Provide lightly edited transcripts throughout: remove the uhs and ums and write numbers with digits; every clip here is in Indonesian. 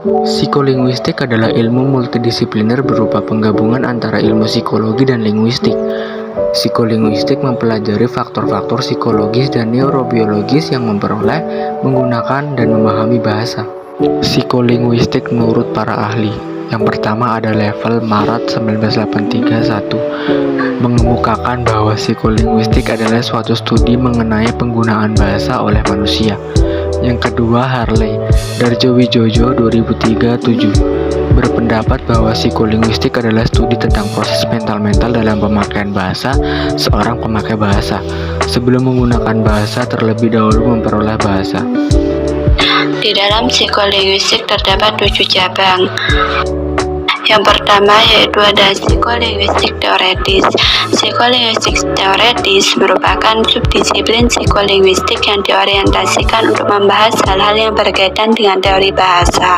Psikolinguistik adalah ilmu multidisipliner berupa penggabungan antara ilmu psikologi dan linguistik. Psikolinguistik mempelajari faktor-faktor psikologis dan neurobiologis yang memperoleh, menggunakan, dan memahami bahasa. Psikolinguistik menurut para ahli. Yang pertama ada level Marat 1983-1, mengemukakan bahwa psikolinguistik adalah suatu studi mengenai penggunaan bahasa oleh manusia. Yang kedua Harley, Darjowijojo 2003-7, berpendapat bahwa psikolinguistik adalah studi tentang proses mental dalam pemakaian bahasa seorang pemakai bahasa, sebelum menggunakan bahasa terlebih dahulu memperoleh bahasa. Di dalam psikolinguistik terdapat 7 cabang. Yang pertama yaitu ada psikolinguistik teoretis. Psikolinguistik teoretis merupakan subdisiplin psikolinguistik yang diorientasikan untuk membahas hal-hal yang berkaitan dengan teori bahasa.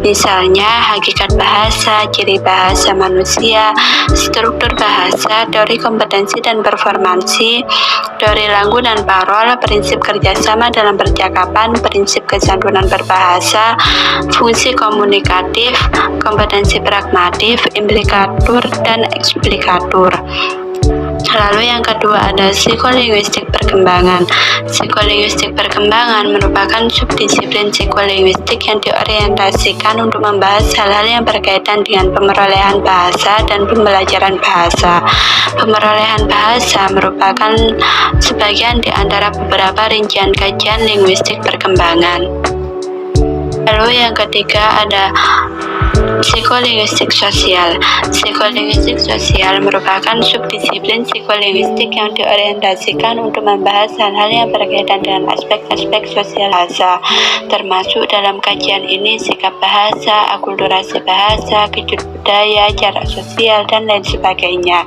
Misalnya, hakikat bahasa, ciri bahasa manusia, struktur bahasa, teori kompetensi dan performansi, teori langgu dan parol, prinsip kerjasama dalam percakapan, prinsip kesantunan berbahasa, fungsi komunikatif, kompetensi pragmatif, implikatur, dan eksplikatur. Lalu yang kedua ada psikolinguistik perkembangan. Psikolinguistik perkembangan merupakan subdisiplin psikolinguistik yang diorientasikan untuk membahas hal-hal yang berkaitan dengan pemerolehan bahasa dan pembelajaran bahasa. Pemerolehan bahasa merupakan sebagian di antara beberapa rincian kajian linguistik perkembangan. Lalu yang ketiga ada psikolinguistik sosial. Psikolinguistik sosial merupakan subdisiplin psikolinguistik yang diorientasikan untuk membahas hal-hal yang berkaitan dengan aspek-aspek sosial bahasa, termasuk dalam kajian ini sikap bahasa, akulturasi bahasa, kejut budaya, jarak sosial, dan lain sebagainya.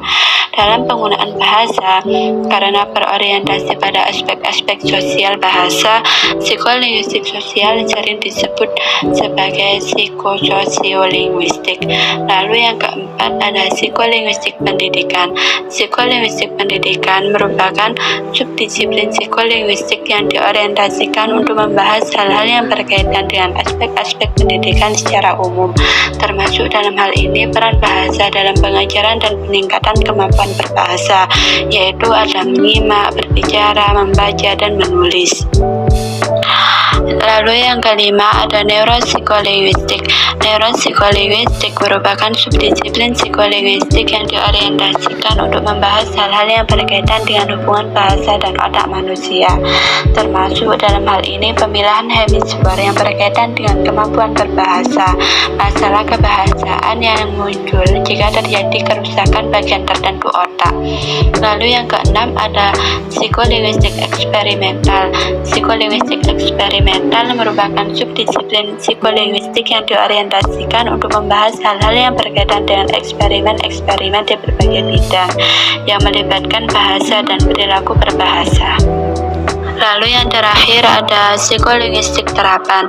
Dalam penggunaan bahasa, karena berorientasi pada aspek-aspek sosial bahasa, psikolinguistik sosial sering disebut sebagai psikososiolinguistik. Lalu yang keempat ada psikolinguistik pendidikan. Psikolinguistik pendidikan merupakan subdisiplin psikolinguistik yang diorientasikan untuk membahas hal-hal yang berkaitan dengan aspek-aspek pendidikan secara umum, termasuk dalam hal ini peran bahasa dalam pengajaran dan peningkatan kemampuan berbahasa, yaitu ada menyimak, berbicara, membaca, dan menulis. Lalu yang kelima ada neuropsikolinguistik. Neuropsikolinguistik merupakan subdisiplin psikolinguistik yang diorientasikan untuk membahas hal-hal yang berkaitan dengan hubungan bahasa dan otak manusia, termasuk dalam hal ini pemilahan hemisfer yang berkaitan dengan kemampuan berbahasa, masalah kebahasaan yang muncul jika terjadi kerusakan bagian tertentu otak. Lalu yang keenam ada psikolinguistik eksperimental. Psikolinguistik eksperimental merupakan subdisiplin psikolinguistik yang diorientasikan untuk membahas hal-hal yang berkaitan dengan eksperimen-eksperimen di berbagai bidang yang melibatkan bahasa dan perilaku berbahasa. Lalu yang terakhir ada psikolinguistik terapan.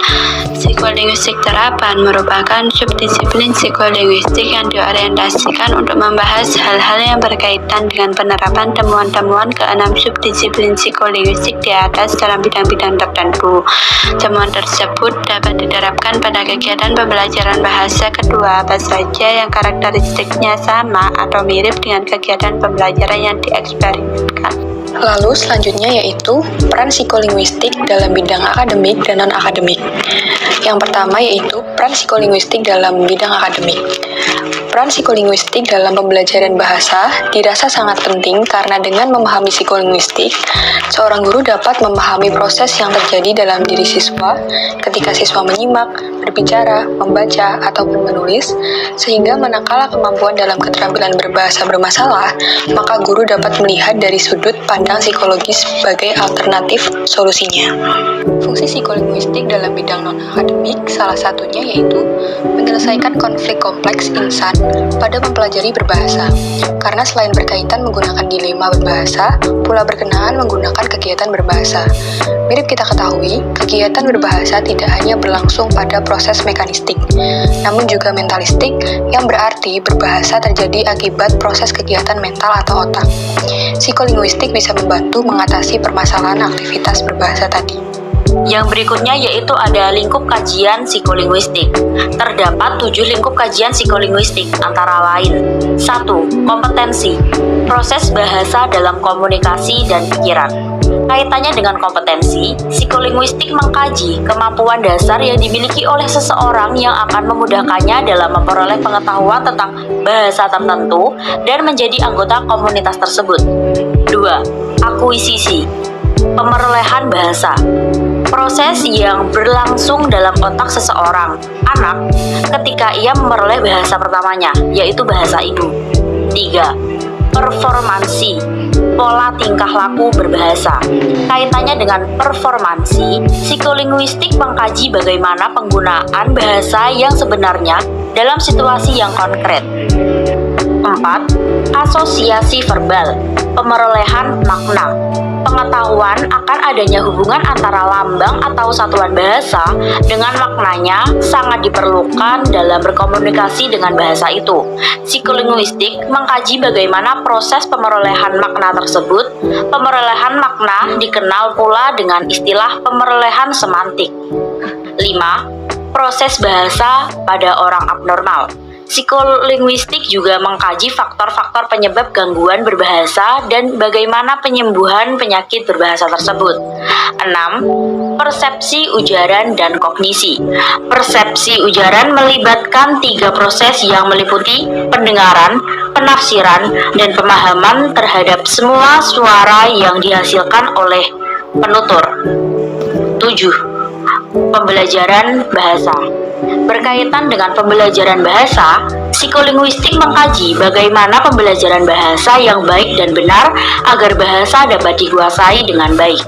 Psikolinguistik terapan merupakan subdisiplin psikolinguistik yang diorientasikan untuk membahas hal-hal yang berkaitan dengan penerapan temuan-temuan keenam subdisiplin psikolinguistik di atas dalam bidang-bidang tertentu. Temuan tersebut dapat diterapkan pada kegiatan pembelajaran bahasa kedua apa saja yang karakteristiknya sama atau mirip dengan kegiatan pembelajaran yang dieksperimenkan. Lalu selanjutnya yaitu peran psikolinguistik dalam bidang akademik dan non-akademik. Yang pertama yaitu peran psikolinguistik dalam bidang akademik. Peran psikolinguistik dalam pembelajaran bahasa dirasa sangat penting karena dengan memahami psikolinguistik, seorang guru dapat memahami proses yang terjadi dalam diri siswa ketika siswa menyimak, berbicara, membaca, ataupun menulis, sehingga manakala kemampuan dalam keterampilan berbahasa bermasalah, maka guru dapat melihat dari sudut pandang psikologis sebagai alternatif solusinya. Fungsi psikolinguistik dalam bidang non-akademik salah satunya yaitu menyelesaikan konflik kompleks insan pada mempelajari berbahasa, karena selain berkaitan menggunakan dilema berbahasa, pula berkenaan menggunakan kegiatan berbahasa. Mirip kita ketahui, kegiatan berbahasa tidak hanya berlangsung pada proses mekanistik, namun juga mentalistik, yang berarti berbahasa terjadi akibat proses kegiatan mental atau otak. Psikolinguistik bisa membantu mengatasi permasalahan aktivitas berbahasa tadi. Yang berikutnya yaitu ada lingkup kajian psikolinguistik. Terdapat 7 lingkup kajian psikolinguistik, antara lain 1. Kompetensi, proses bahasa dalam komunikasi dan pikiran. Kaitannya dengan kompetensi, psikolinguistik mengkaji kemampuan dasar yang dimiliki oleh seseorang yang akan memudahkannya dalam memperoleh pengetahuan tentang bahasa tertentu dan menjadi anggota komunitas tersebut. 2. Akuisisi, pemerolehan bahasa, proses yang berlangsung dalam otak seseorang, anak, ketika ia memperoleh bahasa pertamanya, yaitu bahasa ibu. 3. Performansi, pola tingkah laku berbahasa. Kaitannya dengan performansi, psikolinguistik mengkaji bagaimana penggunaan bahasa yang sebenarnya dalam situasi yang konkret. 4. Asosiasi verbal, pemerolehan makna. Pengetahuan akan adanya hubungan antara lambang atau satuan bahasa dengan maknanya sangat diperlukan dalam berkomunikasi dengan bahasa itu. Psikolinguistik mengkaji bagaimana proses pemerolehan makna tersebut. Pemerolehan makna dikenal pula dengan istilah pemerolehan semantik. 5. Proses bahasa pada orang abnormal. Psikolinguistik juga mengkaji faktor-faktor penyebab gangguan berbahasa dan bagaimana penyembuhan penyakit berbahasa tersebut. 6. Persepsi ujaran dan kognisi. Persepsi ujaran melibatkan 3 proses yang meliputi pendengaran, penafsiran, dan pemahaman terhadap semua suara yang dihasilkan oleh penutur. 7. Pembelajaran bahasa. Berkaitan dengan pembelajaran bahasa, psikolinguistik mengkaji bagaimana pembelajaran bahasa yang baik dan benar agar bahasa dapat dikuasai dengan baik.